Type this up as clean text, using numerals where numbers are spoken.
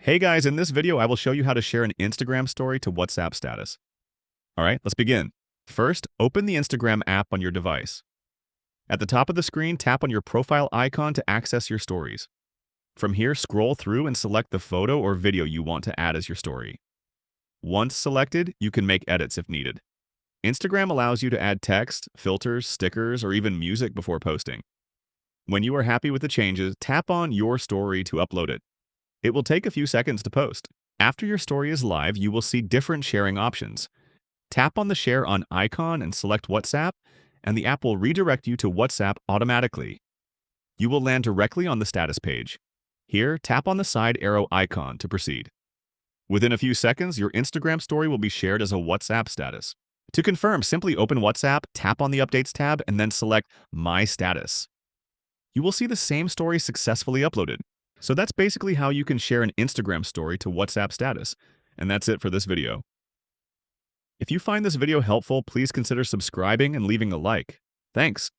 Hey guys, in this video I will show you how to share an Instagram story to WhatsApp status. Alright, let's begin. First, open the Instagram app on your device. At the top of the screen, tap on your profile icon to access your stories. From here, scroll through and select the photo or video you want to add as your story. Once selected, you can make edits if needed. Instagram allows you to add text, filters, stickers, or even music before posting. When you are happy with the changes, tap on Your Story to upload it. It will take a few seconds to post. After your story is live, you will see different sharing options. Tap on the Share on icon and select WhatsApp, and the app will redirect you to WhatsApp automatically. You will land directly on the status page. Here, tap on the side arrow icon to proceed. Within a few seconds, your Instagram story will be shared as a WhatsApp status. To confirm, simply open WhatsApp, tap on the Updates tab, and then select My Status. You will see the same story successfully uploaded. So that's basically how you can share an Instagram story to WhatsApp status. And that's it for this video. If you find this video helpful, please consider subscribing and leaving a like. Thanks.